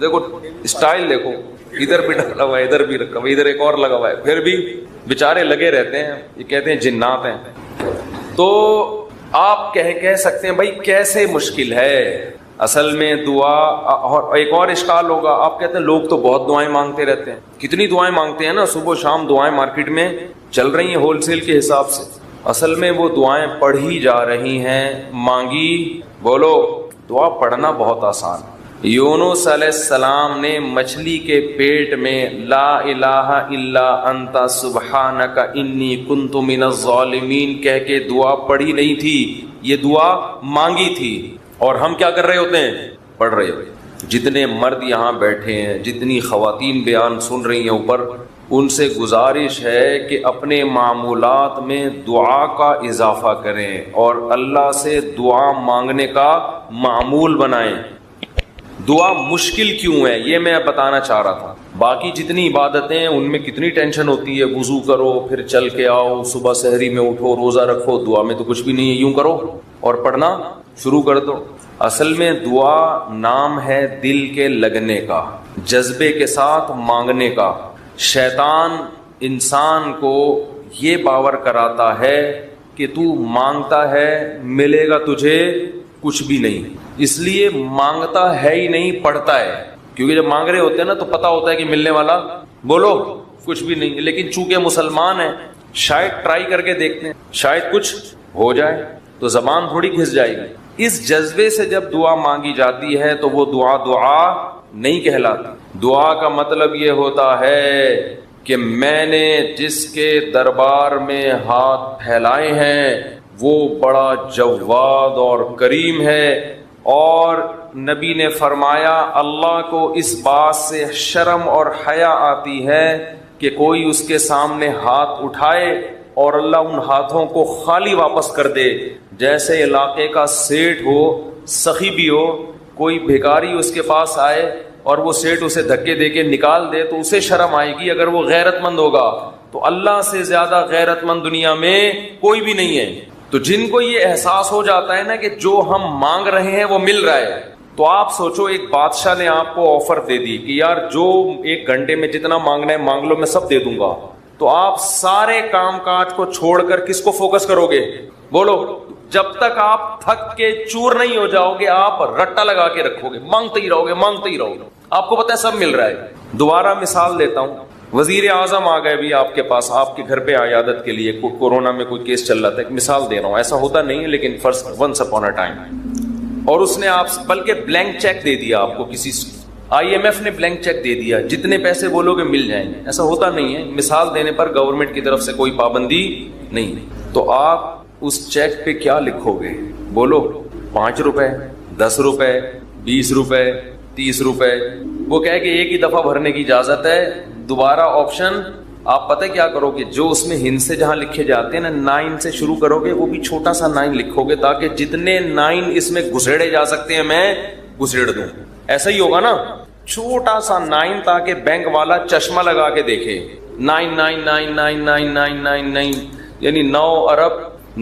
دیکھو اسٹائل دیکھو, ادھر بھی ڈالا ہوا ہے, ادھر بھی رکھا ہوا ہے, ادھر ایک اور لگا ہوا ہے, پھر بھی بیچارے لگے رہتے ہیں. یہ کہتے ہیں جنات ہیں. تو آپ کہہ سکتے ہیں بھائی کیسے مشکل ہے. اصل میں دعا, اور ایک اور اشکال ہوگا, آپ کہتے ہیں لوگ تو بہت دعائیں مانگتے رہتے ہیں. کتنی دعائیں مانگتے ہیں نا, صبح شام دعائیں مارکیٹ میں چل رہی ہیں ہول سیل کے حساب سے. اصل میں وہ دعائیں پڑھی جا رہی ہیں, مانگی. بولو, دعا پڑھنا بہت آسان. یونس علیہ السلام نے مچھلی کے پیٹ میں لا الہ الا انت سبحانک انی کنت من الظالمین کہہ کے دعا پڑھی نہیں تھی, یہ دعا مانگی تھی. اور ہم کیا کر رہے ہوتے ہیں, پڑھ رہے ہوتے ہیں. جتنے مرد یہاں بیٹھے ہیں, جتنی خواتین بیان سن رہی ہیں اوپر, ان سے گزارش ہے کہ اپنے معمولات میں دعا کا اضافہ کریں اور اللہ سے دعا مانگنے کا معمول بنائیں. دعا مشکل کیوں ہے یہ میں بتانا چاہ رہا تھا. باقی جتنی عبادتیں ہیں ان میں کتنی ٹینشن ہوتی ہے, وضو کرو, پھر چل کے آؤ, صبح سحری میں اٹھو, روزہ رکھو. دعا میں تو کچھ بھی نہیں ہے, یوں کرو اور پڑھنا شروع کر دو. اصل میں دعا نام ہے دل کے لگنے کا, جذبے کے ساتھ مانگنے کا. شیطان انسان کو یہ باور کراتا ہے کہ تو مانگتا ہے ملے گا تجھے کچھ بھی نہیں, اس لیے مانگتا ہے ہی نہیں, پڑھتا ہے. کیونکہ جب مانگ رہے ہوتے ہیں نا تو پتا ہوتا ہے کہ ملنے والا بولو کچھ بھی نہیں. لیکن چونکہ مسلمان ہیں, شاید ٹرائی کر کے دیکھتے ہیں, شاید کچھ ہو جائے, تو زبان تھوڑی گھس جائے گی. اس جذبے سے جب دعا مانگی جاتی ہے تو وہ دعا نہیں کہلاتی. دعا کا مطلب یہ ہوتا ہے کہ میں نے جس کے دربار میں ہاتھ پھیلائے ہیں وہ بڑا جواد اور کریم ہے. اور نبی نے فرمایا اللہ کو اس بات سے شرم اور حیا آتی ہے کہ کوئی اس کے سامنے ہاتھ اٹھائے اور اللہ ان ہاتھوں کو خالی واپس کر دے. جیسے علاقے کا سیٹھ ہو, سخی بھی ہو, کوئی بھکاری اس کے پاس آئے اور وہ سیٹھ اسے دھکے دے کے نکال دے تو اسے شرم آئے گی اگر وہ غیرت مند ہوگا. تو اللہ سے زیادہ غیرت مند دنیا میں کوئی بھی نہیں ہے. تو جن کو یہ احساس ہو جاتا ہے نا کہ جو ہم مانگ رہے ہیں وہ مل رہا ہے, تو آپ سوچو ایک بادشاہ نے آپ کو آفر دے دی کہ یار جو 1 گھنٹے میں جتنا مانگنا ہے مانگ لو, میں سب دے دوں گا. تو آپ سارے کام کاج کو چھوڑ کر کس کو فوکس کرو گے؟ بولو. جب تک آپ تھک کے چور نہیں ہو جاؤ گے آپ رٹا لگا کے رکھو گے, مانگتے ہی رہو گے, مانگتے ہی رہو گے. آپ کو پتہ ہے سب مل رہا ہے. دوبارہ مثال دیتا ہوں. وزیر اعظم آ گئے بھی آپ کے پاس, آپ کے گھر پہ عیادت کے لیے, کورونا میں کوئی کیس چل رہا تھا, ایک مثال دے رہا ہوں, ایسا ہوتا نہیں ہے لیکن فرض ونس اپون اے ٹائم. اور اس نے آپ بلکہ بلینک چیک دے دیا آپ کو, کسی IMF نے بلینک چیک دے دیا, جتنے پیسے بولو گے مل جائیں گے. ایسا ہوتا نہیں ہے, مثال دینے پر گورنمنٹ کی طرف سے کوئی پابندی نہیں. تو آپ اس چیک پہ کیا لکھو گے؟ بولو. 5 روپے, 10 روپے, 20 روپے, 30 روپے. وہ کہے کہ ایک ہی دفعہ بھرنے کی اجازت ہے, دوبارہ آپشن. آپ پتہ کیا کرو گے, جو اس میں ہند سے جہاں لکھے جاتے ہیں نا 9 سے شروع کرو گے, وہ بھی چھوٹا سا 9 لکھو گے تاکہ جتنے 9 اس میں گھسیڑے جا سکتے ہیں میں گھسیڑ دوں. ایسا ہی ہوگا نا, چھوٹا سا 9 تاکہ بینک والا چشمہ لگا کے دیکھے. 9 یعنی 9 ارب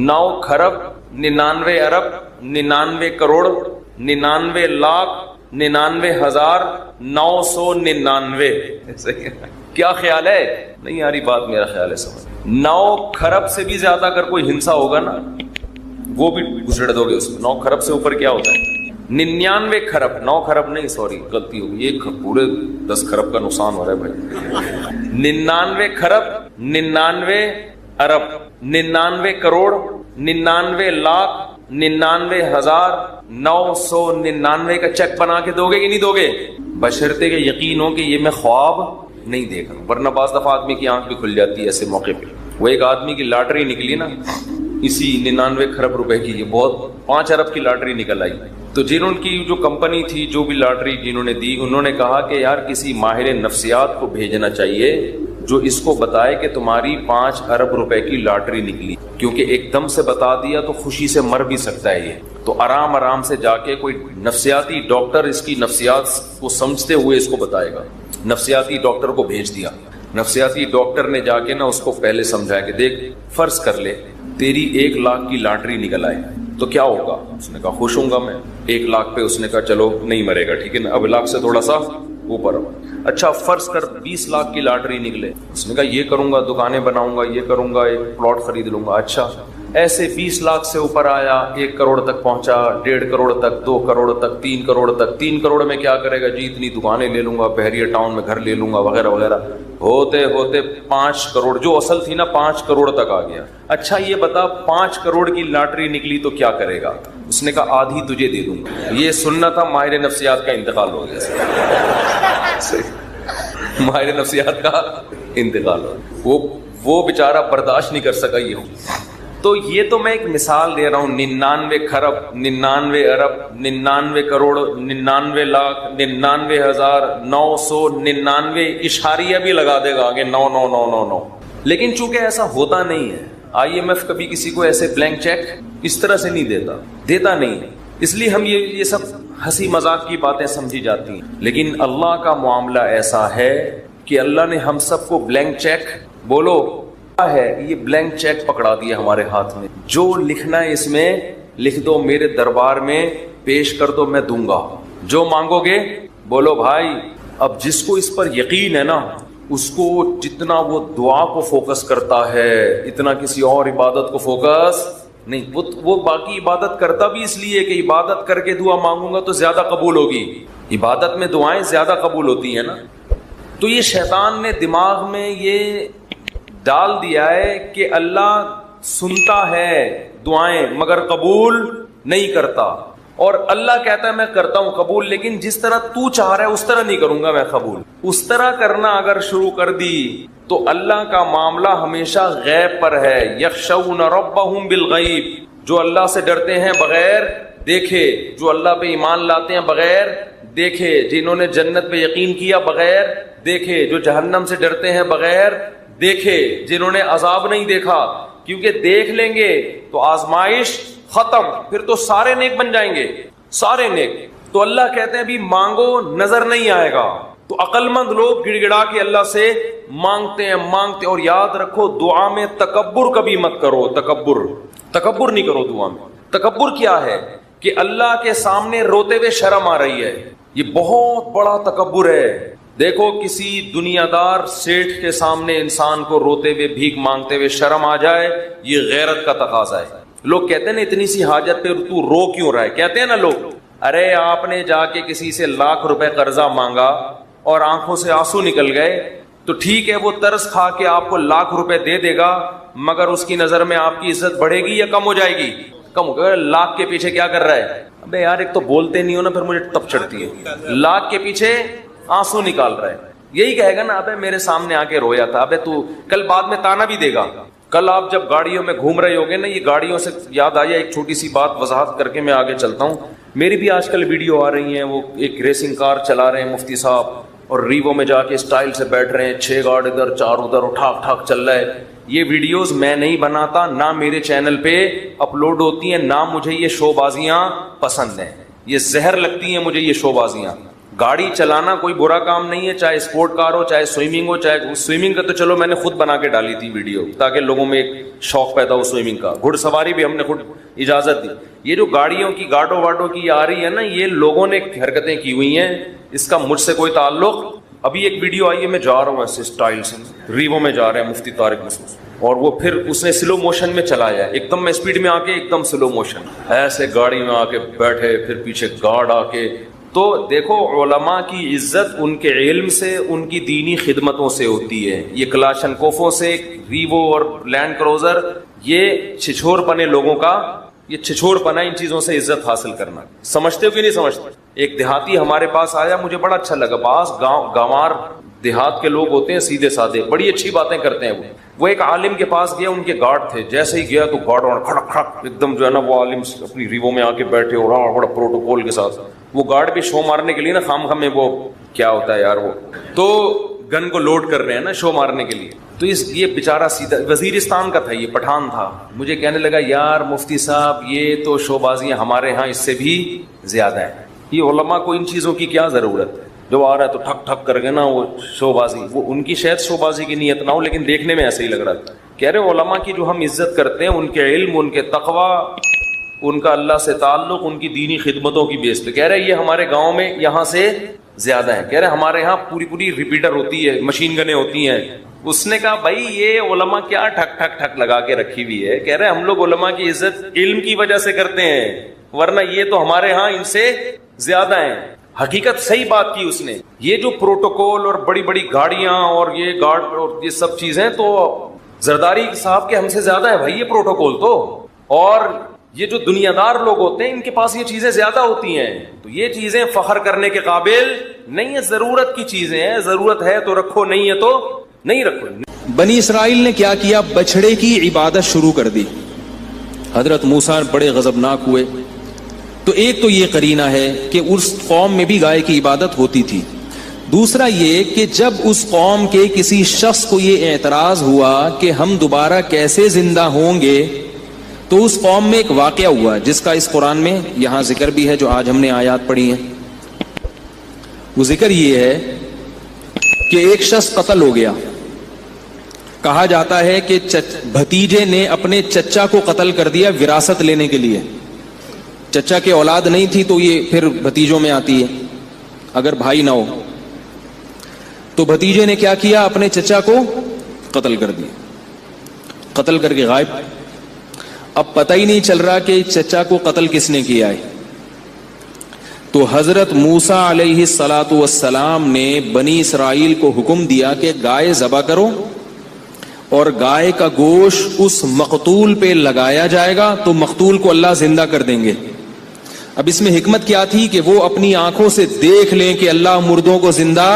9 کھرب 99 ارب 99 کروڑ 99 لاکھ 99,999. کیا خیال ہے؟ نہیں آ رہی بات, میرا خیال ہے سمجھ. 9 کھرب سے بھی زیادہ اگر کوئی ہنسا ہوگا نا وہ بھی گھسڑ دو گے اس میں. 9 کھرب سے اوپر کیا ہوتا ہے؟ 99 کھرب. 9 کھرب نہیں, سوری غلطی ہوگی, یہ پورے 10 کھرب کا نقصان ہو رہا ہے بھائی. 99 کھرب 99 ارب 99 کروڑ 99 لاکھ 99,999 کا چیک بنا کے دو گے کہ نہیں دو گے؟ بشرطے کہ یقین ہو کہ یہ میں خواب نہیں دیکھ رہا ہوں. ورنہ بعض دفعہ آدمی کی آنکھ بھی کھل جاتی ہے ایسے موقع پہ. وہ ایک آدمی کی لاٹری نکلی نا اسی 99 کھرب روپے کی, یہ بہت 5 ارب کی لاٹری نکل آئی. تو جنہوں کی جو کمپنی تھی, جو بھی لاٹری جنہوں نے دی, انہوں نے کہا کہ یار کسی ماہر نفسیات کو بھیجنا چاہیے جو اس کو بتائے کہ تمہاری 5 ارب روپے کی لاٹری نکلی, کیونکہ ایک دم سے بتا دیا تو خوشی سے مر بھی سکتا ہے یہ. تو آرام آرام سے جا کے کوئی نفسیاتی ڈاکٹر اس کی نفسیات کو سمجھتے ہوئے اس کو بتائے گا. نفسیاتی ڈاکٹر کو بھیج دیا. نفسیاتی ڈاکٹر نے جا کے نا اس کو پہلے سمجھایا کہ دیکھ فرض کر لے تیری 1 لاکھ کی لاٹری نکل آئے, تو کیا ہوگا؟ اس نے کہا خوش ہوں گا میں. 1 لاکھ پہ اس نے کہا چلو نہیں مرے گا, ٹھیک ہے نا, اب لاکھ سے تھوڑا سا اوپر. اچھا فرض کر 20 لاکھ کی لاٹری نکلے. اس نے کہا یہ کروں گا, دکانیں بناؤں گا, یہ کروں گا, ایک پلاٹ خرید لوں گا. اچھا ایسے 20 لاکھ سے اوپر آیا, 1 کروڑ تک پہنچا, 1.5 کروڑ تک, 2 کروڑ تک, 3 کروڑ تک. 3 کروڑ میں کیا کرے گا جی, اتنی دکانیں لے لوں گا, بحریہ ٹاؤن میں گھر لے لوں گا وغیرہ وغیرہ. ہوتے ہوتے 5 کروڑ, جو اصل تھی نا 5 کروڑ تک آ گیا. اچھا یہ بتا 5 کروڑ کی لاٹری نکلی تو کیا کرے گا؟ اس نے کہا آدھی تجھے دے دوں گا. یہ سننا تھا, ماہر نفسیات کا انتقال ہو گیا. ماہر نفسیات کا انتقال ہو, وہ بیچارہ برداشت نہیں کر سکا. یہ تو یہ تو میں ایک مثال دے رہا ہوں. 99 کھرب, 99 ارب, 99 کروڑ, 99 لاکھ, 99,999 اشاریہ بھی لگا دے گا آگے 9999. لیکن چونکہ ایسا ہوتا نہیں ہے, IMF کبھی کسی کو ایسے بلینک چیک اس طرح سے نہیں دیتا نہیں ہے. اس لیے ہم یہ سب ہنسی مذاق کی باتیں سمجھی جاتی ہیں. لیکن اللہ کا معاملہ ایسا ہے کہ اللہ نے ہم سب کو بلینک چیک, بولو ہے, یہ بلینک چیک پکڑا دیا ہمارے ہاتھ میں. جو لکھنا ہے اس میں لکھ دو, میرے دربار میں پیش کر دو, میں دوں گا. جو مانگو گے بولو بھائی. اب جس کو اس پر یقین ہے نا, اس کو جتنا وہ دعا کو فوکس کرتا ہے اتنا کسی اور عبادت کو فوکس نہیں. وہ باقی عبادت کرتا بھی اس لیے کہ عبادت کر کے دعا مانگوں گا تو زیادہ قبول ہوگی. عبادت میں دعائیں زیادہ قبول ہوتی ہیں نا. تو یہ شیطان نے دماغ میں یہ ڈال دیا ہے کہ اللہ سنتا ہے دعائیں مگر قبول نہیں کرتا. اور اللہ کہتا ہے میں کرتا ہوں قبول, لیکن جس طرح تو چاہ رہا ہے اس طرح نہیں کروں گا میں قبول. اس طرح کرنا اگر شروع کر دی تو اللہ کا معاملہ ہمیشہ غیب پر ہے. یخشون ربہم بالغیب, جو اللہ سے ڈرتے ہیں بغیر دیکھے, جو اللہ پہ ایمان لاتے ہیں بغیر دیکھے, جنہوں نے جنت پہ یقین کیا بغیر دیکھے, جو جہنم سے ڈرتے ہیں بغیر دیکھے, جنہوں نے عذاب نہیں دیکھا. کیونکہ دیکھ لیں گے تو آزمائش ختم, پھر تو سارے نیک بن جائیں گے, سارے نیک. تو اللہ کہتے ہیں بھی مانگو نظر نہیں آئے گا. تو عقل مند لوگ گڑ گڑا کے اللہ سے مانگتے ہیں. اور یاد رکھو دعا میں تکبر کبھی مت کرو. تکبر نہیں کرو دعا میں. تکبر کیا ہے کہ اللہ کے سامنے روتے ہوئے شرم آ رہی ہے, یہ بہت بڑا تکبر ہے. دیکھو کسی دنیا دار سیٹھ کے سامنے انسان کو روتے ہوئے بھیک مانگتے ہوئے شرم آ جائے, یہ غیرت کا تقاضا ہے. لوگ کہتے ہیں نا اتنی سی حاجت پہ تو رو کیوں رہا ہے, کہتے ہیں نا لوگ, ارے آپ نے جا کے کسی سے لاکھ روپے قرضہ مانگا اور آنکھوں سے آنسو نکل گئے تو ٹھیک ہے, وہ ترس کھا کے آپ کو لاکھ روپے دے دے گا, مگر اس کی نظر میں آپ کی عزت بڑھے گی یا کم ہو جائے گی؟ کم ہو گیا. لاکھ کے پیچھے کیا کر رہا ہے؟ ابے یار ایک تو بولتے نہیں ہو نا, پھر مجھے تپ چڑھتی ہے. لاکھ کے پیچھے آنسو نکال رہا ہے. یہی کہے گا نا ابے میرے سامنے آ کے رویا تھا, ابے تو کل بعد میں تانا بھی دے گا. کل آپ جب گاڑیوں میں گھوم رہے ہوگے نا, یہ گاڑیوں سے یاد آیا ایک چھوٹی سی بات وضاحت کر کے میں آگے چلتا ہوں. میری بھی آج کل ویڈیو آ رہی ہیں, وہ ایک ریسنگ کار چلا رہے ہیں مفتی صاحب اور ریوو میں جا کے اسٹائل سے بیٹھ رہے ہیں, 6 گارڈ ادھر 4 ادھر, ٹھاک ٹھاک چل رہا ہے. یہ ویڈیوز میں نہیں بناتا, نہ میرے چینل پہ اپلوڈ ہوتی ہیں, نہ مجھے یہ شو بازیاں پسند ہیں. یہ زہر لگتی ہیں مجھے یہ شو بازیاں. گاڑی چلانا کوئی برا کام نہیں ہے, چاہے اسپورٹ کار ہو, چاہے سوئمنگ ہو. چاہے سوئمنگ کا تو چلو میں نے خود بنا کے ڈالی تھی ویڈیو تاکہ لوگوں میں ایک شوق پیدا ہو سوئمنگ کا. گھڑ سواری بھی ہم نے خود اجازت دی. یہ جو گاڑیوں کی گاڈو واڈو کی آ رہی ہے نا, یہ لوگوں نے حرکتیں کی ہوئی ہیں, اس کا مجھ سے کوئی تعلق. ابھی ایک ویڈیو آئی ہے, میں جا رہا ہوں ایسے اسٹائل سے, ریوو میں جا رہے ہیں مفتی طارق مسعود, اور وہ پھر اس نے سلو موشن میں چلایا, ایک دم میں اسپیڈ میں آ کے ایک دم سلو موشن, ایسے گاڑی میں آ کے بیٹھے, پھر پیچھے گارڈ آ کے. تو دیکھو علماء کی عزت ان کے علم سے, ان کی دینی خدمتوں سے ہوتی ہے. یہ کلاشن کوفوں سے, ریوو اور لینڈ کروزر, یہ چھچور پنے لوگوں کا, یہ چھچور پنا, ان چیزوں سے عزت حاصل کرنا. سمجھتے ہو کہ نہیں سمجھتے؟ ایک دیہاتی ہمارے پاس آیا, مجھے بڑا اچھا لگا. بعض گاوار دیہات کے لوگ ہوتے ہیں سیدھے سادے, بڑی اچھی باتیں کرتے ہیں. وہ ایک عالم کے پاس گیا, ان کے گارڈ تھے, جیسے ہی گیا تو گارڈ اور کھڑک کھڑک ایک دم جو ہے نا, وہ عالم اپنی ریوو میں آ کے بیٹھے اور بڑا پروٹوکول کے ساتھ. وہ گارڈ بھی شو مارنے کے لیے نا, خام خام میں وہ کیا ہوتا ہے یار, وہ تو گن کو لوڈ کر رہے ہیں نا شو مارنے کے لیے. تو یہ بیچارہ سیدھا وزیرستان کا تھا, یہ پٹھان تھا. مجھے کہنے لگا یار مفتی صاحب یہ تو شو بازیاں ہمارے ہاں اس سے بھی زیادہ ہیں. یہ علماء کو ان چیزوں کی کیا ضرورت ہے؟ جو آ رہا ہے تو ٹھک ٹھک کر کے نا وہ شو بازی, وہ ان کی شاید شو بازی کی نیت نہ ہو, لیکن دیکھنے میں ایسے ہی لگ رہا تھا. کہہ رہے علماء کی جو ہم عزت کرتے ہیں, ان کے علم, ان کے تقوی, ان کا اللہ سے تعلق ان کی دینی خدمتوں کی بیس پہ. کہہ رہے یہ ہمارے گاؤں میں یہاں سے زیادہ ہے. کہہ رہے ہمارے یہاں پوری ریپیٹر ہوتی ہے, مشین گنیں ہوتی ہیں. اس نے کہا بھائی یہ علماء کیا ٹھک ٹھک ٹھک لگا کے رکھی ہوئی ہے. کہہ رہے ہم لوگ علماء کی عزت علم کی وجہ سے کرتے ہیں, ورنہ یہ تو ہمارے ہاں ان سے زیادہ ہیں. حقیقت صحیح بات کی اس نے. یہ جو پروٹوکول اور بڑی بڑی گاڑیاں اور یہ گارڈ اور یہ سب چیزیں تو زرداری صاحب کے ہم سے زیادہ ہے بھائی یہ پروٹوکول تو. اور یہ جو دنیا دار لوگ ہوتے ہیں ان کے پاس یہ چیزیں زیادہ ہوتی ہیں. تو یہ چیزیں فخر کرنے کے قابل نہیں ہے, ضرورت کی چیزیں ہیں. ضرورت ہے تو رکھو, نہیں ہے تو نہیں رکھو. بنی اسرائیل نے کیا کیا؟ بچڑے کی عبادت شروع کر دی. حضرت موسیٰ بڑے غضبناک ہوئے. تو ایک تو یہ قرینہ ہے کہ اس قوم میں بھی گائے کی عبادت ہوتی تھی. دوسرا یہ کہ جب اس قوم کے کسی شخص کو یہ اعتراض ہوا کہ ہم دوبارہ کیسے زندہ ہوں گے, تو اس قوم میں ایک واقعہ ہوا جس کا اس قرآن میں یہاں ذکر بھی ہے جو آج ہم نے آیات پڑھی ہیں. وہ ذکر یہ ہے کہ ایک شخص قتل ہو گیا. کہا جاتا ہے کہ بھتیجے نے اپنے چچا کو قتل کر دیا وراثت لینے کے لیے. چچا کے اولاد نہیں تھی تو یہ پھر بھتیجوں میں آتی ہے اگر بھائی نہ ہو. تو بھتیجے نے کیا کیا؟ اپنے چچا کو قتل کر دیا, قتل کر کے غائب. اب پتہ ہی نہیں چل رہا کہ چچا کو قتل کس نے کیا ہے. تو حضرت موسیٰ علیہ الصلاۃ والسلام نے بنی اسرائیل کو حکم دیا کہ گائے ذبح کرو اور گائے کا گوشت اس مقتول پہ لگایا جائے گا تو مقتول کو اللہ زندہ کر دیں گے. اب اس میں حکمت کیا تھی کہ وہ اپنی آنکھوں سے دیکھ لیں کہ اللہ مردوں کو زندہ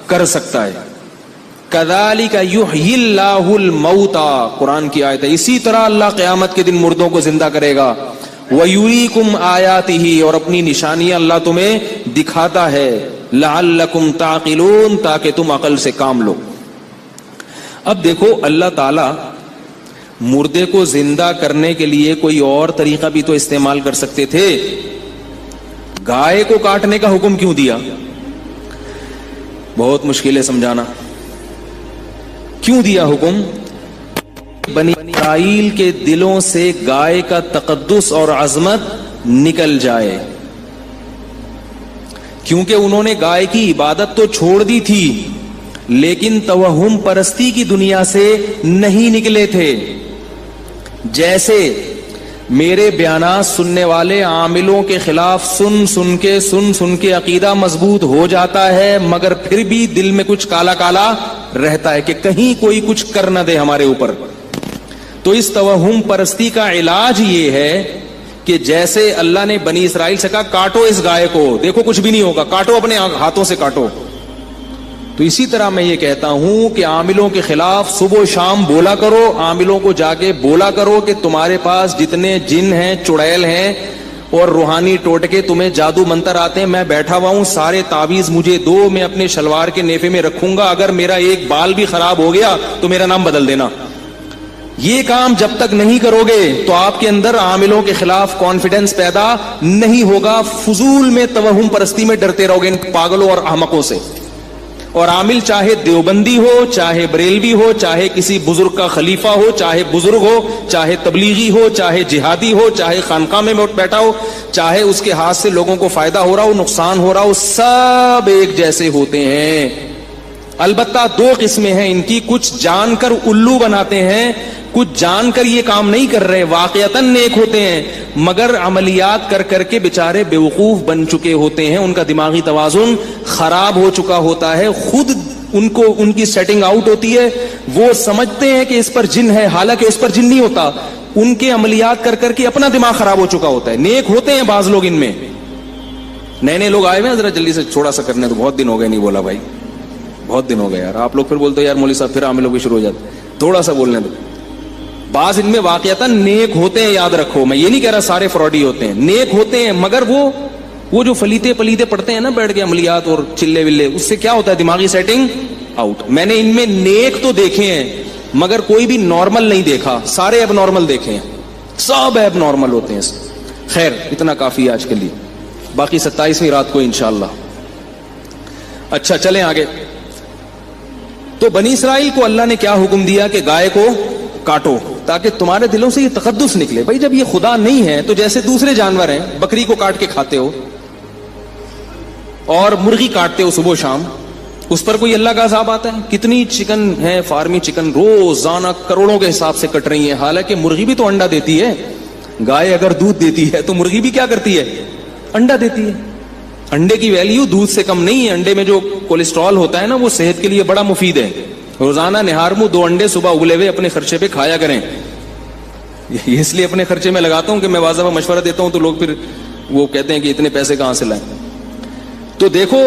کر سکتا ہے. کذالک یحیی اللہ الموتى, قرآن کی آیت ہے. اسی طرح اللہ قیامت کے دن مردوں کو زندہ کرے گا. وَيُرِيكُمْ آیاتہ, اور اپنی نشانیاں اللہ تمہیں دکھاتا ہے. لعلکم تعقلون, تاکہ تم عقل سے کام لو. اب دیکھو اللہ تعالی مردے کو زندہ کرنے کے لیے کوئی اور طریقہ بھی تو استعمال کر سکتے تھے. گائے کو کاٹنے کا حکم کیوں دیا؟ بہت مشکل ہے سمجھانا. کیوں دیا حکم؟ بنی اسرائیل کے دلوں سے گائے کا تقدس اور عظمت نکل جائے, کیونکہ انہوں نے گائے کی عبادت تو چھوڑ دی تھی لیکن توہم پرستی کی دنیا سے نہیں نکلے تھے. جیسے میرے بیانات سننے والے عاملوں کے خلاف سن کے عقیدہ مضبوط ہو جاتا ہے, مگر پھر بھی دل میں کچھ کالا کالا رہتا ہے کہ کہیں کوئی کچھ کر نہ دے ہمارے اوپر. تو اس توہم پرستی کا علاج یہ ہے کہ جیسے اللہ نے بنی اسرائیل سے کہا کاٹو اس گائے کو, دیکھو کچھ بھی نہیں ہوگا, کاٹو اپنے ہاتھوں سے کاٹو. تو اسی طرح میں یہ کہتا ہوں کہ عاملوں کے خلاف صبح و شام بولا کرو, عاملوں کو جا کے بولا کرو کہ تمہارے پاس جتنے جن ہیں, چڑیل ہیں اور روحانی ٹوٹکے تمہیں جادو منتر آتے ہیں, میں بیٹھا ہوا ہوں, سارے تعویذ مجھے دو, میں اپنے شلوار کے نیفے میں رکھوں گا, اگر میرا ایک بال بھی خراب ہو گیا تو میرا نام بدل دینا. یہ کام جب تک نہیں کرو گے تو آپ کے اندر عاملوں کے خلاف کانفیڈنس پیدا نہیں ہوگا. فضول میں توہم پرستی میں ڈرتے رہو گے ان پاگلوں اور احمقوں سے. اور عامل چاہے دیوبندی ہو, چاہے بریلوی ہو, چاہے کسی بزرگ کا خلیفہ ہو, چاہے بزرگ ہو, چاہے تبلیغی ہو, چاہے جہادی ہو, چاہے خانقاہ میں بیٹھا ہو, چاہے اس کے ہاتھ سے لوگوں کو فائدہ ہو رہا ہو, نقصان ہو رہا ہو, سب ایک جیسے ہوتے ہیں. البتہ دو قسمیں ہیں ان کی, کچھ جان کر الو بناتے ہیں, کچھ جان کر یہ کام نہیں کر رہے, واقعتاً نیک ہوتے ہیں مگر عملیات کر کر کے بیچارے بیوقوف بن چکے ہوتے ہیں, ان کا دماغی توازن خراب ہو چکا ہوتا ہے, خود ان کی سیٹنگ آؤٹ ہوتی ہے, وہ سمجھتے ہیں کہ اس پر جن ہے, حالانکہ اس پر جن نہیں ہوتا, ان کے عملیات کر کر کے اپنا دماغ خراب ہو چکا ہوتا ہے. نیک ہوتے ہیں بعض لوگ, ان میں نئے نئے لوگ آئے ہوئے ہیں, ذرا جلدی سے چھوڑا سا کرنے تو, بہت دن ہو گئے نہیں بولا بھائی, بہت دن ہو گئے یار. آپ لوگ پھر بولتے یار مولوی صاحب پھر عاملوں بھی شروع ہو جاتے, تھوڑا سا بولنے دو. بعض ان میں واقعتاً نیک ہوتے ہیں, یاد رکھو, میں یہ نہیں کہہ رہا سارے فراڈی ہوتے ہیں, نیک ہوتے ہیں, مگر وہ جو فلیتے پلیتے پڑتے ہیں نا بیٹھ کے عملیات اور چلے ولے, اس سے کیا ہوتا ہے, دماغی سیٹنگ آؤٹ. میں نے ان میں نیک تو دیکھے ہیں مگر کوئی بھی نارمل نہیں دیکھا, سارے اب نارمل دیکھے ہیں, سب اب نارمل ہوتے ہیں. خیر اتنا کافی ہے آج کے لیے, باقی 27ویں رات کو انشاءاللہ. اچھا چلیں آگے. تو بنی اسرائیل کو اللہ نے کیا حکم دیا کہ گائے کو کاٹو تاکہ تمہارے دلوں سے یہ تقدس نکلے. بھائی جب یہ خدا نہیں ہے تو جیسے دوسرے جانور ہیں, بکری کو کاٹ کے کھاتے ہو اور مرغی کاٹتے ہو صبح و شام, اس پر کوئی اللہ کا عذاب آتا ہے؟ کتنی چکن ہے, فارمی چکن روزانہ کروڑوں کے حساب سے کٹ رہی ہیں, حالانکہ مرغی بھی تو انڈا دیتی ہے. گائے اگر دودھ دیتی ہے تو مرغی بھی کیا کرتی ہے؟ انڈا دیتی ہے. انڈے کی ویلیو دودھ سے کم نہیں ہے. انڈے میں جو کولیسٹرول ہوتا ہے نا, وہ صحت کے لیے بڑا مفید ہے. روزانہ نہار منہ 2 انڈے صبح ابلے ہوئے اپنے خرچے پہ کھایا کریں. اس لیے اپنے خرچے میں لگاتا ہوں کہ میں واضح مشورہ دیتا ہوں تو لوگ پھر وہ کہتے ہیں کہ اتنے پیسے کہاں سے لائیں. تو دیکھو,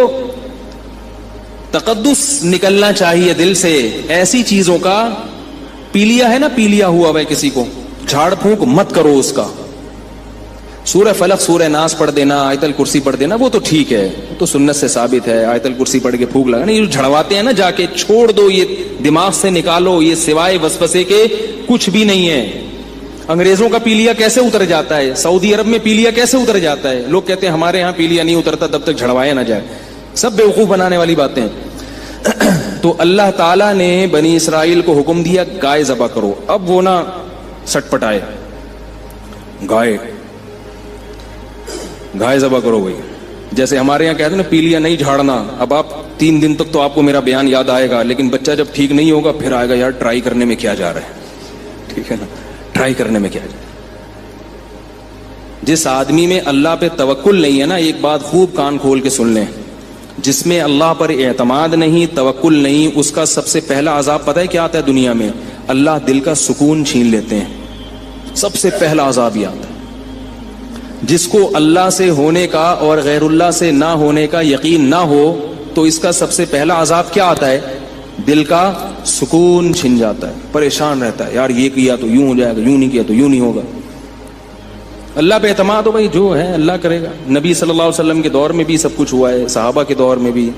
تقدس نکلنا چاہیے دل سے. ایسی چیزوں کا پیلیا ہے نا, پیلیا ہوا ہے کسی کو, جھاڑ پھونک مت کرو اس کا. سورہ فلق سورہ ناس پڑھ دینا, آیت الکرسی پڑھ دینا, وہ تو ٹھیک ہے, تو سنت سے ثابت ہے. آیت الکرسی پڑھ کے پھونک لگانا, یہ جو جھڑواتے ہیں نا جا کے, چھوڑ دو, یہ دماغ سے نکالو. یہ سوائے وسوسے کے کچھ بھی نہیں ہے. انگریزوں کا پیلیا کیسے اتر جاتا ہے, سعودی عرب میں پیلیا کیسے اتر جاتا ہے. لوگ کہتے ہیں ہمارے یہاں پیلیا نہیں اترتا تب تک جھڑوایا نہ جائے. سب بیوقوف بنانے والی باتیں. تو اللہ تعالیٰ نے بنی اسرائیل کو حکم دیا گائے ذبح کرو. اب وہ نہ سٹ پٹائے, گائے ذبح کرو. بھائی جیسے ہمارے یہاں کہتے ہیں نا پیلیا نہیں جھاڑنا. اب آپ 3 دن تک تو آپ کو میرا بیان یاد آئے گا, لیکن بچہ جب ٹھیک نہیں ہوگا پھر آئے گا, یار ٹرائی کرنے میں کیا جا رہا ہے. ٹھیک ہے نا, ٹرائی کرنے میں کیا جا رہا ہے. جس آدمی میں اللہ پہ توکل نہیں ہے نا, ایک بات خوب کان کھول کے سن لیں, جس میں اللہ پر اعتماد نہیں, توکل نہیں, اس کا سب سے پہلا عذاب پتہ ہے کیا آتا ہے دنیا میں؟ اللہ دل کا سکون چھین لیتے ہیں. سب سے پہلا عذاب یہ آتا ہے. جس کو اللہ سے ہونے کا اور غیر اللہ سے نہ ہونے کا یقین نہ ہو, تو اس کا سب سے پہلا عذاب کیا آتا ہے؟ دل کا سکون چھن جاتا ہے, پریشان رہتا ہے, یار یہ کیا تو یوں ہو جائے گا, یوں نہیں کیا تو یوں نہیں ہوگا. اللہ پہ اعتماد ہو بھائی, جو ہے اللہ کرے گا. نبی صلی اللہ علیہ وسلم کے دور میں بھی سب کچھ ہوا ہے, صحابہ کے دور میں بھی,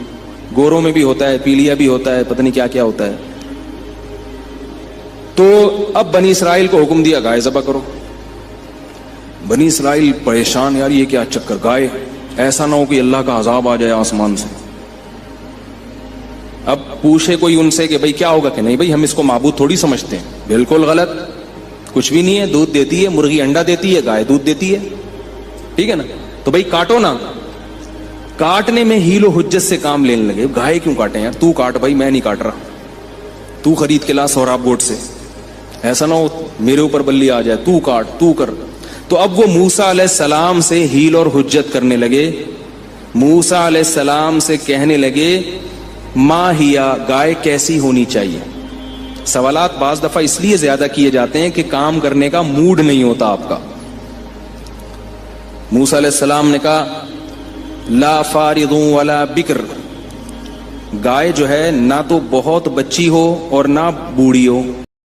گوروں میں بھی ہوتا ہے, پیلیا بھی ہوتا ہے, پتہ نہیں کیا کیا ہوتا ہے. تو اب بنی اسرائیل کو حکم دیا گائے ذبح کرو. بنی اسرائیل پریشان, یار یہ کیا چکر, گائے, ایسا نہ ہو کہ اللہ کا عذاب آ جائے آسمان سے. اب پوچھے کوئی ان سے کہ بھائی کیا ہوگا, کہ نہیں بھائی ہم اس کو معبود تھوڑی سمجھتے ہیں. بالکل غلط, کچھ بھی نہیں ہے. دودھ دیتی ہے, مرغی انڈا دیتی ہے, گائے دودھ دیتی ہے, ٹھیک ہے نا. تو بھائی کاٹو نا. کاٹنے میں ہیل و حجت سے کام لینے لگے. گائے کیوں کاٹیں یار, تو کاٹ بھائی, میں نہیں کاٹ رہا, تو خرید کے لا سوراب گوٹ سے, ایسا نہ ہو میرے اوپر بلی آ جائے, تو کاٹ, تو کر. تو اب وہ موسیٰ علیہ السلام سے ہیل اور حجت کرنے لگے. موسیٰ علیہ السلام سے کہنے لگے ما ہیا, گائے کیسی ہونی چاہیے. سوالات بعض دفعہ اس لیے زیادہ کیے جاتے ہیں کہ کام کرنے کا موڈ نہیں ہوتا آپ کا. موسیٰ علیہ السلام نے کہا لا فارض ولا بکر, گائے جو ہے نہ تو بہت بچی ہو اور نہ بوڑھی ہو,